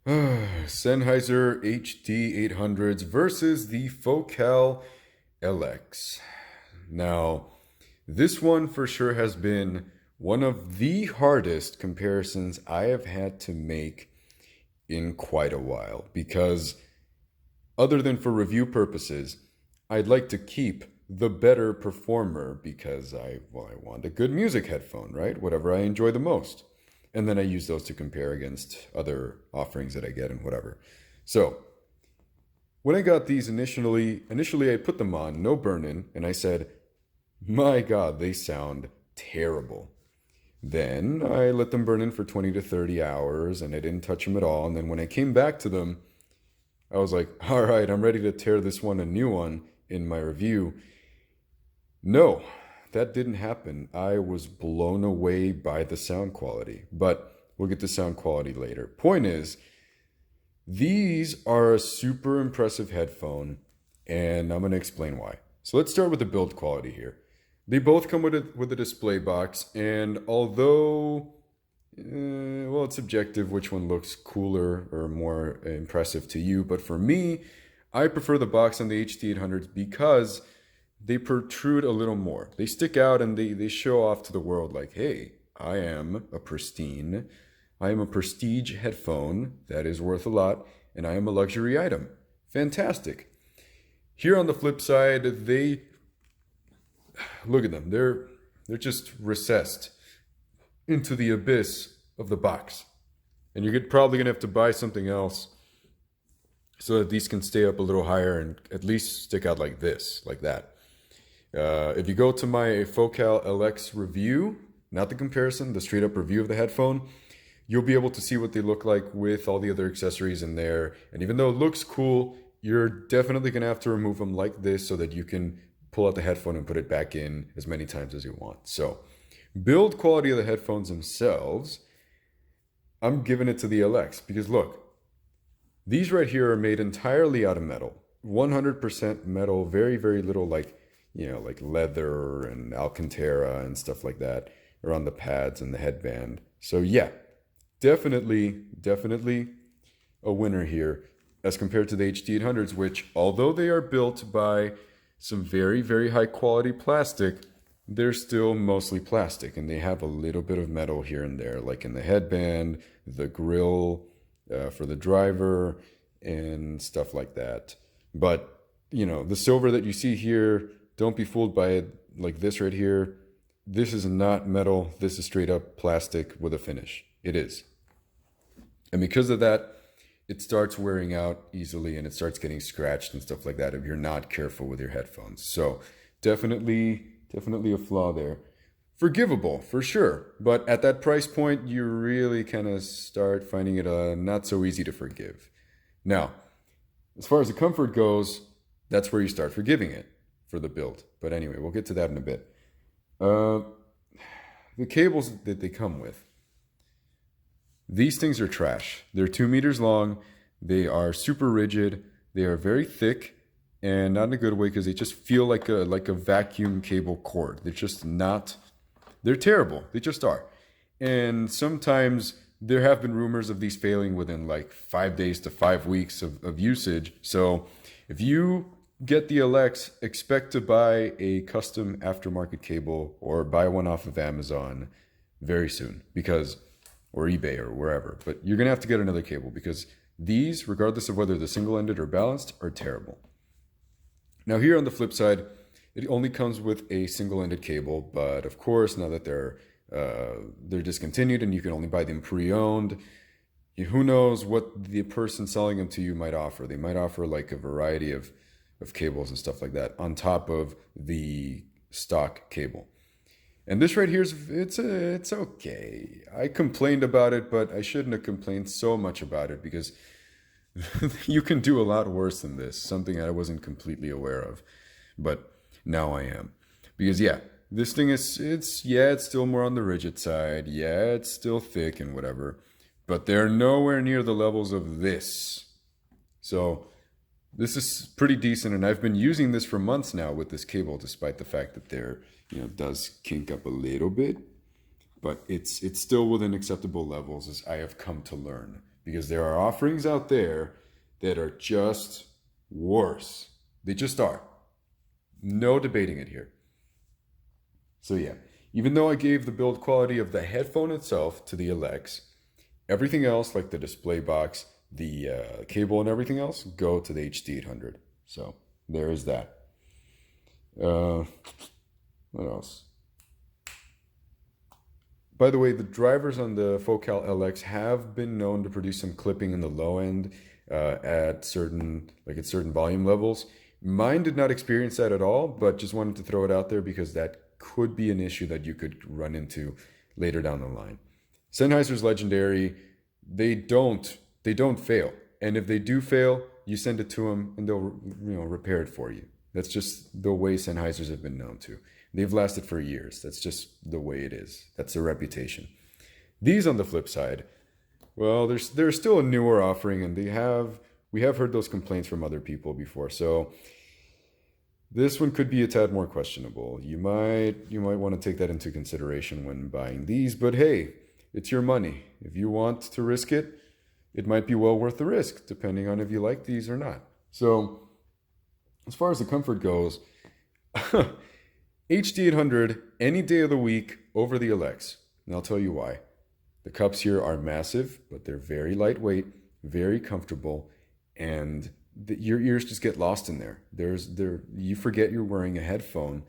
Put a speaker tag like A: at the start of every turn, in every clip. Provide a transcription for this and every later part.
A: Sennheiser HD800s versus the Focal Elex. Now, this one for sure has been one of the hardest comparisons I have had to make in quite a while, because other than for review purposes, I'd like to keep the better performer because I want a good music headphone, right? Whatever I enjoy the most. And then I use those to compare against other offerings that I get and whatever. So when I got these initially I put them on, no burn-in, and I said, my God, they sound terrible. Then I let them burn in for 20 to 30 hours and I didn't touch them at all. And then when I came back to them, I was like, all right, I'm ready to tear this one a new one in my review. No, that didn't happen. I was blown away by the sound quality, but we'll get to sound quality later. Point is, these are a super impressive headphone, and I'm going to explain why. So let's start with the build quality here. They both come with a display box, and although, well, it's subjective which one looks cooler or more impressive to you, but for me, I prefer the box on the HD800s because they protrude a little more. They stick out and they show off to the world like, hey, I am a prestige headphone that is worth a lot, and I am a luxury item. Fantastic. Here on the flip side, look at them. They're just recessed into the abyss of the box. And you're probably going to have to buy something else so that these can stay up a little higher and at least stick out like this, like that. If you go to my Focal Elex review, not the comparison, the straight up review of the headphone, you'll be able to see what they look like with all the other accessories in there. And even though it looks cool, you're definitely going to have to remove them like this so that you can pull out the headphone and put it back in as many times as you want. So, build quality of the headphones themselves, I'm giving it to the Elex because look, these right here are made entirely out of metal. 100% metal, very, very little like leather and Alcantara and stuff like that around the pads and the headband. So yeah, definitely a winner here as compared to the HD800s, which although they are built by some very, very high quality plastic, they're still mostly plastic and they have a little bit of metal here and there, like in the headband, the grill for the driver and stuff like that. But the silver that you see here, don't be fooled by it like this right here. This is not metal. This is straight up plastic with a finish. It is. And because of that, it starts wearing out easily and it starts getting scratched and stuff like that if you're not careful with your headphones. So definitely a flaw there. Forgivable, for sure. But at that price point, you really kind of start finding it not so easy to forgive. Now, as far as the comfort goes, that's where you start forgiving it for the build. But anyway, we'll get to that in a bit. The cables that they come with. These things are trash. They're 2 meters long. They are super rigid. They are very thick and not in a good way because they just feel like a vacuum cable cord. They're just not, they're terrible. They just are. And sometimes there have been rumors of these failing within like 5 days to 5 weeks of usage. So if you get the Elex, expect to buy a custom aftermarket cable or buy one off of Amazon very soon or eBay or wherever. But you're going to have to get another cable because these, regardless of whether they're single-ended or balanced, are terrible. Now here on the flip side, it only comes with a single-ended cable, but of course, now that they're discontinued and you can only buy them pre-owned, who knows what the person selling them to you might offer. They might offer like a variety of cables and stuff like that on top of the stock cable. And this right here it's okay. I complained about it, but I shouldn't have complained so much about it because you can do a lot worse than this, something I wasn't completely aware of, but now I am. Because yeah, this thing it's still more on the rigid side. Yeah, it's still thick and whatever, but they're nowhere near the levels of this. So this is pretty decent, and I've been using this for months now with this cable, despite the fact that there, does kink up a little bit. but it's still within acceptable levels, as I have come to learn, because there are offerings out there that are just worse. They just are. No debating it here. So yeah, even though I gave the build quality of the headphone itself to the Elex, everything else, like the display box, the cable and everything else, go to the HD800. So there is that. What else? By the way, the drivers on the Focal LX have been known to produce some clipping in the low end at certain volume levels. Mine did not experience that at all, but just wanted to throw it out there because that could be an issue that you could run into later down the line. Sennheiser's legendary. They don't fail, and if they do fail, you send it to them and they'll repair it for you. That's just the way Sennheisers have been known to. They've lasted for years. That's just the way it is. That's their reputation. These, on the flip side, well, there's still a newer offering, and we have heard those complaints from other people before. So this one could be a tad more questionable. You might want to take that into consideration when buying these, but hey, it's your money. If you want to risk it, it might be well worth the risk, depending on if you like these or not. So as far as the comfort goes, HD800 any day of the week over the Elex. And I'll tell you why. The cups here are massive, but they're very lightweight, very comfortable, and your ears just get lost in there. You forget you're wearing a headphone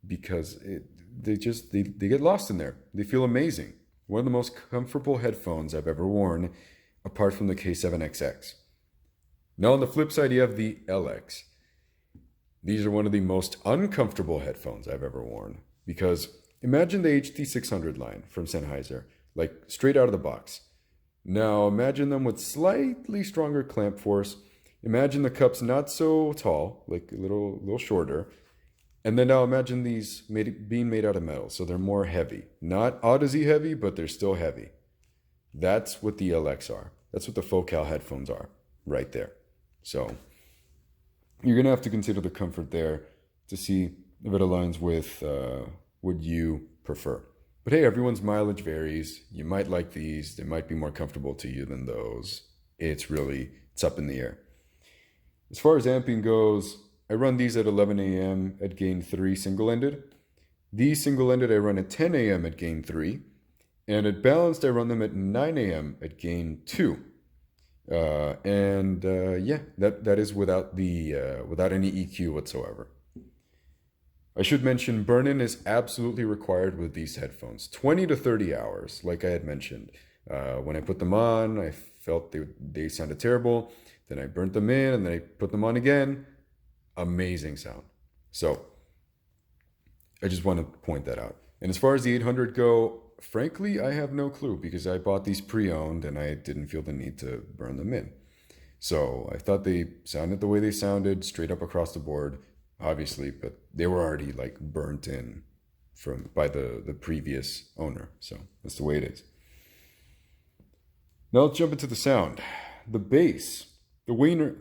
A: because they get lost in there. They feel amazing. One of the most comfortable headphones I've ever worn, apart from the K7XX. Now on the flip side, you have the Elex. These are one of the most uncomfortable headphones I've ever worn, because imagine the HD600 line from Sennheiser, like straight out of the box. Now imagine them with slightly stronger clamp force. Imagine the cups not so tall, like a little shorter. And then now imagine these being made out of metal, so they're more heavy. Not Audeze heavy, but they're still heavy. That's what the Elex are. That's what the Focal headphones are, right there. So you're going to have to consider the comfort there to see if it aligns with what you prefer. But hey, everyone's mileage varies. You might like these. They might be more comfortable to you than those. It's up in the air. As far as amping goes, I run these at 11 a.m. at gain 3 single-ended. These single-ended I run at 10 a.m. at gain 3. And at balanced, I run them at 9 a.m. at gain 2. Yeah, that is without any EQ whatsoever. I should mention burn-in is absolutely required with these headphones. 20 to 30 hours, like I had mentioned. When I put them on, I felt they sounded terrible. Then I burnt them in, and then I put them on again. Amazing sound. So I just want to point that out. And as far as the 800 go, frankly, I have no clue, because I bought these pre-owned and I didn't feel the need to burn them in. So I thought they sounded the way they sounded, straight up across the board, obviously, but they were already like burnt in by the previous owner. So that's the way it is. Now let's jump into the sound. The bass, the wiener.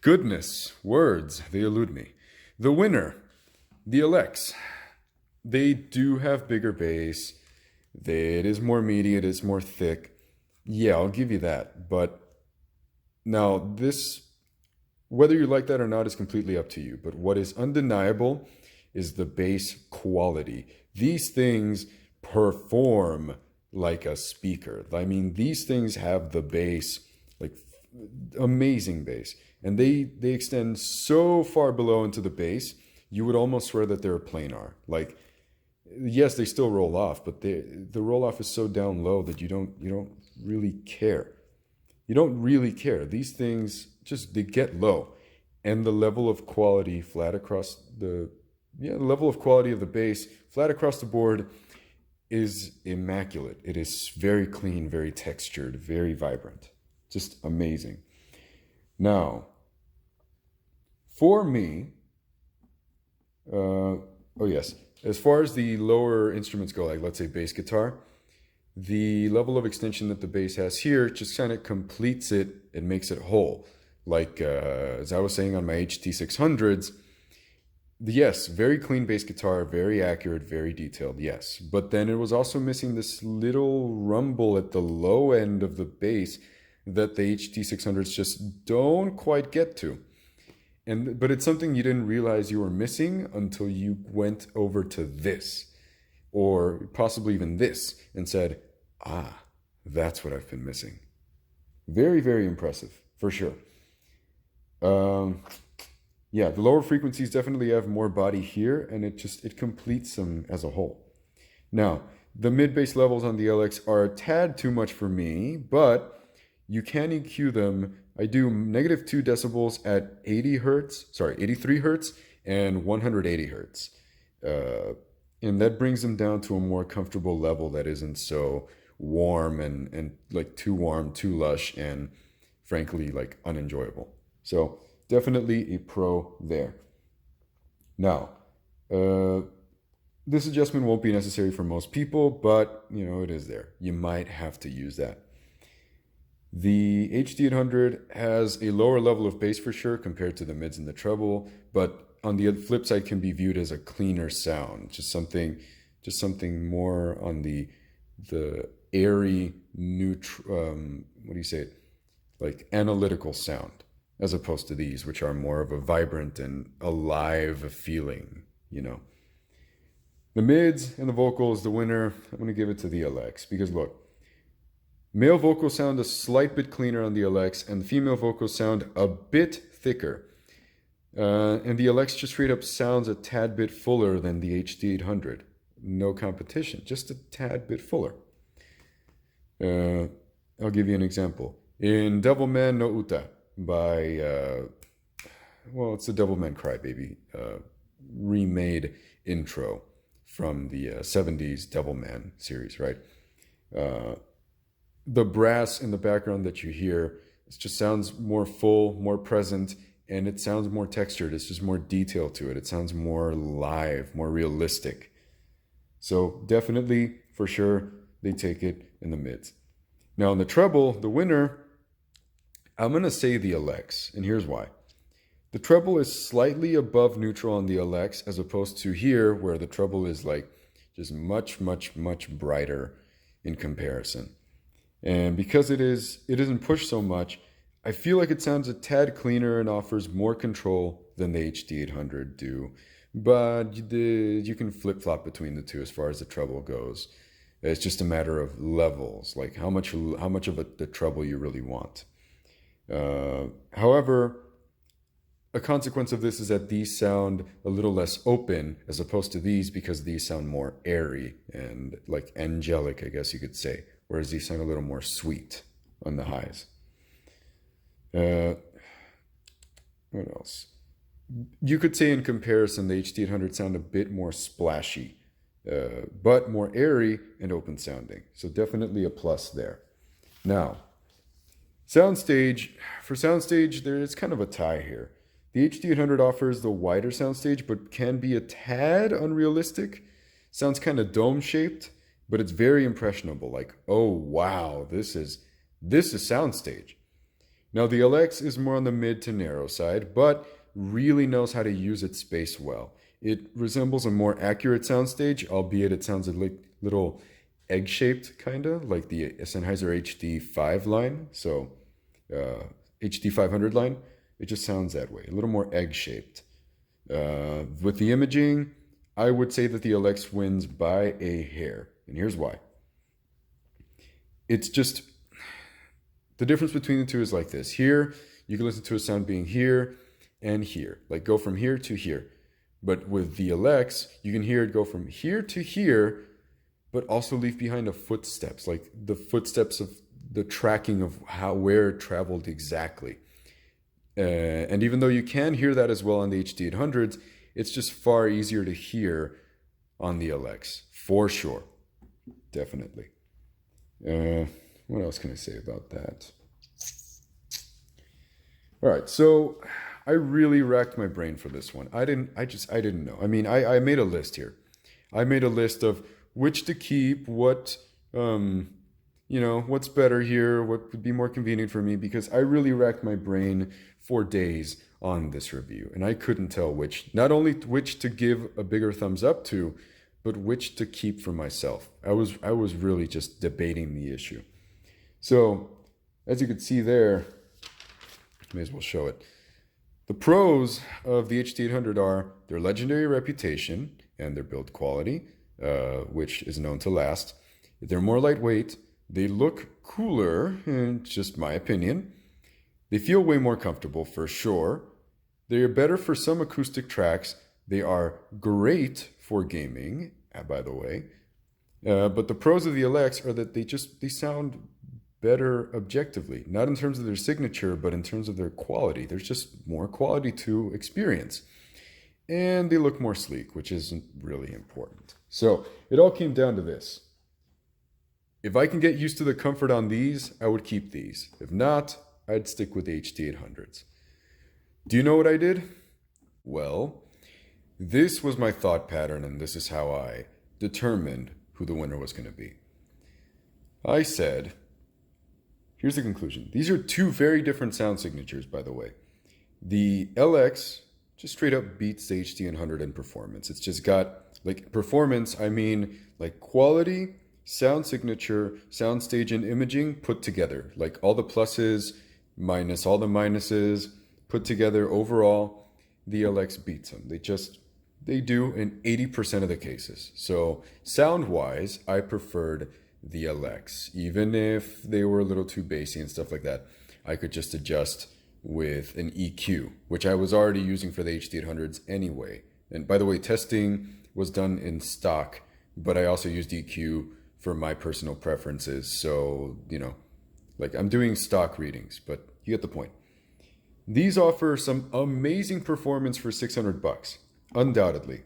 A: Goodness, words, they elude me. The winner, the Elex. They do have bigger bass. It is more meaty, it is more thick. Yeah, I'll give you that. But now this, whether you like that or not, is completely up to you. But what is undeniable is the bass quality. These things perform like a speaker. I mean, these things have the bass, like amazing bass. And they extend so far below into the bass, you would almost swear that they're planar. Like, yes, they still roll off, but the roll off is so down low that you don't really care. You don't really care. These things they get low, and the level of quality the level of quality of the bass flat across the board is immaculate. It is very clean, very textured, very vibrant, just amazing. Now, for me, as far as the lower instruments go, like let's say bass guitar, the level of extension that the bass has here just kind of completes it and makes it whole. Like as I was saying on my HD600s, Yes, very clean bass guitar, very accurate, very detailed, yes. But then it was also missing this little rumble at the low end of the bass that the HD600s just don't quite get to. But it's something you didn't realize you were missing until you went over to this, or possibly even this, and said, ah, that's what I've been missing. Very, very impressive, for sure. Yeah, the lower frequencies definitely have more body here, and it completes them as a whole. Now, the mid-bass levels on the Elex are a tad too much for me, but you can EQ them. I do -2 decibels at 83 hertz and 180 hertz. And that brings them down to a more comfortable level that isn't so warm and like too warm, too lush, and frankly, like unenjoyable. So definitely a pro there. Now, this adjustment won't be necessary for most people, but you know, it is there. You might have to use that. The HD800 has a lower level of bass for sure compared to the mids and the treble, but on the flip side can be viewed as a cleaner sound, just something more on the airy, what do you say, like analytical sound, as opposed to these, which are more of a vibrant and alive feeling, you know. The mids and the vocals, the winner, I'm going to give it to the Elex, because look, male vocals sound a slight bit cleaner on the Elex, and female vocals sound a bit thicker. And the Elex just straight up sounds a tad bit fuller than the HD800. No competition, just a tad bit fuller. I'll give you an example. In Devilman no Uta by, it's the Devilman Crybaby remade intro from the 70s Devilman series, right? The brass in the background that you hear, it just sounds more full, more present, and it sounds more textured. It's just more detail to it. It sounds more live, more realistic. So definitely, for sure, they take it in the mids. Now in the treble, the winner, I'm going to say the Elex, and here's why. The treble is slightly above neutral on the Elex, as opposed to here, where the treble is like just much, much, much brighter in comparison. And because it isn't pushed so much, I feel like it sounds a tad cleaner and offers more control than the HD800 do. But you can flip-flop between the two as far as the treble goes. It's just a matter of levels, like how much of the treble you really want. However, a consequence of this is that these sound a little less open as opposed to these, because these sound more airy and like angelic, I guess you could say, whereas these sound a little more sweet on the highs. What else? You could say in comparison, the HD800 sound a bit more splashy, but more airy and open sounding. So definitely a plus there. Now, Soundstage. For Soundstage, it's kind of a tie here. The HD800 offers the wider soundstage, but can be a tad unrealistic. Sounds kind of dome-shaped, but it's very impressionable. Like, oh wow, this is Soundstage. Now the Elex is more on the mid to narrow side, but really knows how to use its space well. It resembles a more accurate soundstage, albeit it sounds a little egg-shaped, kind of like the Sennheiser HD5 line. So HD500 line, it just sounds that way, a little more egg-shaped. With the imaging, I would say that the Elex wins by a hair, and here's why. It's just, the difference between the two is like this. Here, you can listen to a sound being here and here, like go from here to here. But with the Elex, you can hear it go from here to here, but also leave behind a footsteps, like the footsteps of the tracking of where it traveled exactly. And even though you can hear that as well on the HD800s, it's just far easier to hear on the Elex, for sure. Definitely. What else can I say about that? All right, so I really racked my brain for this one. I didn't know. I mean, I made a list here. I made a list of which to keep, what's better here, what would be more convenient for me, because I really racked my brain for days on this review, and I couldn't tell which, not only which to give a bigger thumbs up to, but which to keep for myself. I was really just debating the issue. So, as you can see there, may as well show it. The pros of the HD800 are their legendary reputation and their build quality, which is known to last. They're more lightweight. They look cooler, in just my opinion. They feel way more comfortable, for sure. They are better for some acoustic tracks. They are great for gaming, by the way. But the pros of the Elex are that they sound better objectively, not in terms of their signature, but in terms of their quality. There's just more quality to experience. And they look more sleek, which isn't really important. So it all came down to this. If I can get used to the comfort on these, I would keep these. If not, I'd stick with the HD800s. Do you know what I did? Well, this was my thought pattern, and this is how I determined who the winner was going to be. I said, here's the conclusion. These are two very different sound signatures, by the way. The Elex just straight up beats the HD800 in performance. It's just got, like, performance, I mean, like, quality, sound signature, soundstage, and imaging put together. Like, all the pluses minus all the minuses put together. Overall, the Elex beats them. They do in 80% of the cases. So sound-wise, I preferred the Elex. Even if they were a little too bassy and stuff like that, I could just adjust with an EQ, which I was already using for the HD800s anyway. And by the way, testing was done in stock, but I also used EQ for my personal preferences. So, you know, like, I'm doing stock readings, but you get the point. These offer some amazing performance for $600, undoubtedly.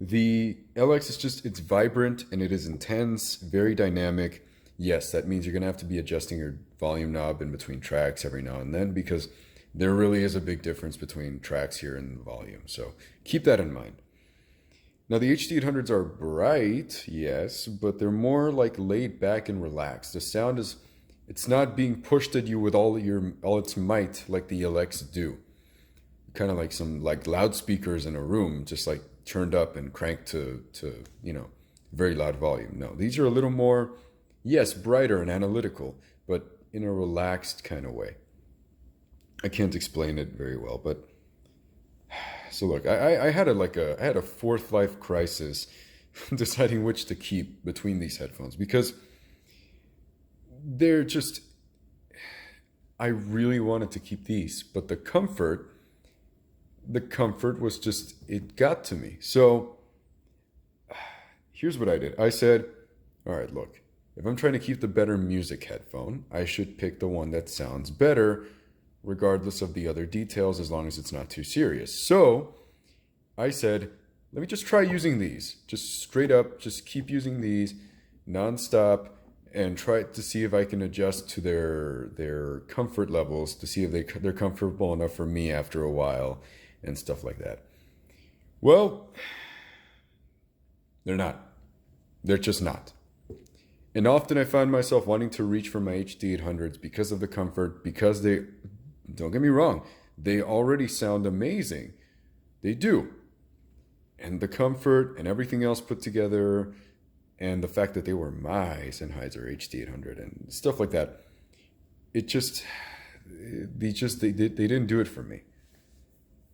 A: The Elex is it's vibrant and it is intense, very dynamic. Yes, that means you're going to have to be adjusting your volume knob in between tracks every now and then, because there really is a big difference between tracks here and the volume. So keep that in mind. Now, the HD800s are bright, yes, but they're more like laid back and relaxed. The sound it's not being pushed at you with all its might like the Elex do. Kind of like some loudspeakers in a room, just like turned up and cranked to you know, very loud volume. No, these are a little more, yes, brighter and analytical, but in a relaxed kind of way. I can't explain it very well, but so look, I had a fourth life crisis deciding which to keep between these headphones, because they're just, I really wanted to keep these, but the comfort was just, it got to me. So here's what I did. I said, all right, look, if I'm trying to keep the better music headphone, I should pick the one that sounds better, regardless of the other details, as long as it's not too serious. So I said, let me just try using these. Just straight up, just keep using these nonstop and try to see if I can adjust to their comfort levels, to see if they're comfortable enough for me after a while and stuff like that. Well, they're not. They're just not. And often I find myself wanting to reach for my HD800s because of the comfort, because they, don't get me wrong, they already sound amazing. They do. And the comfort and everything else put together, and the fact that they were my Sennheiser HD800 and stuff like that, they didn't do it for me.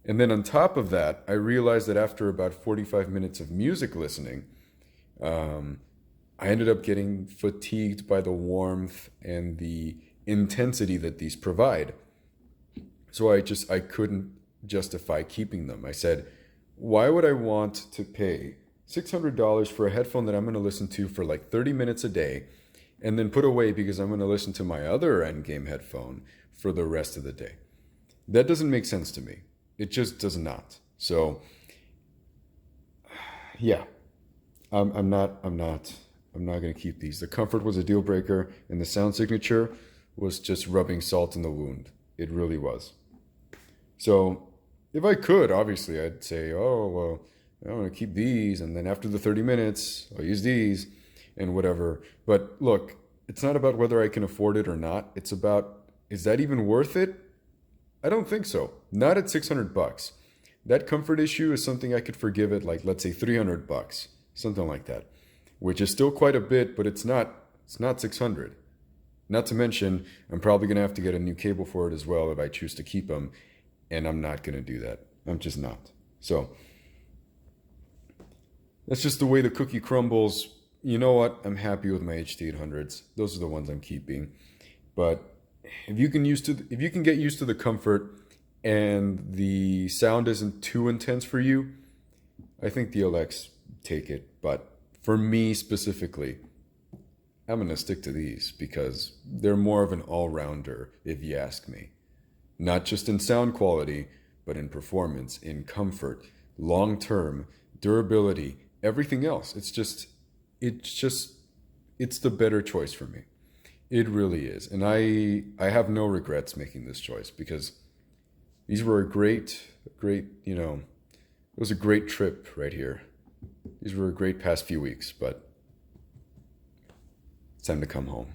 A: And then on top of that, I realized that after about 45 minutes of music listening, I ended up getting fatigued by the warmth and the intensity that these provide. So I couldn't justify keeping them. I said, why would I want to pay $600 for a headphone that I'm going to listen to for like 30 minutes a day and then put away because I'm going to listen to my other endgame headphone for the rest of the day? That doesn't make sense to me. It just does not. So yeah, I'm not going to keep these. The comfort was a deal breaker, and the sound signature was just rubbing salt in the wound. It really was. So if I could, obviously, I'd say, oh, well, I'm going to keep these, and then after the 30 minutes, I'll use these and whatever. But look, it's not about whether I can afford it or not. It's about, is that even worth it? I don't think so. Not at $600. That comfort issue is something I could forgive at, like, let's say $300, something like that, which is still quite a bit, but it's not 600. Not to mention, I'm probably going to have to get a new cable for it as well if I choose to keep them, and I'm not going to do that. I'm just not. So that's just the way the cookie crumbles. You know what? I'm happy with my HD800s. Those are the ones I'm keeping. But if you can get used to the comfort and the sound isn't too intense for you, I think the Elex, take it. But for me specifically, I'm going to stick to these because they're more of an all-rounder, if you ask me. Not just in sound quality, but in performance, in comfort, long-term, durability, everything else. It's the better choice for me. It really is. And I have no regrets making this choice because these were a great, you know, it was a great trip right here. These were a great past few weeks, but it's time to come home.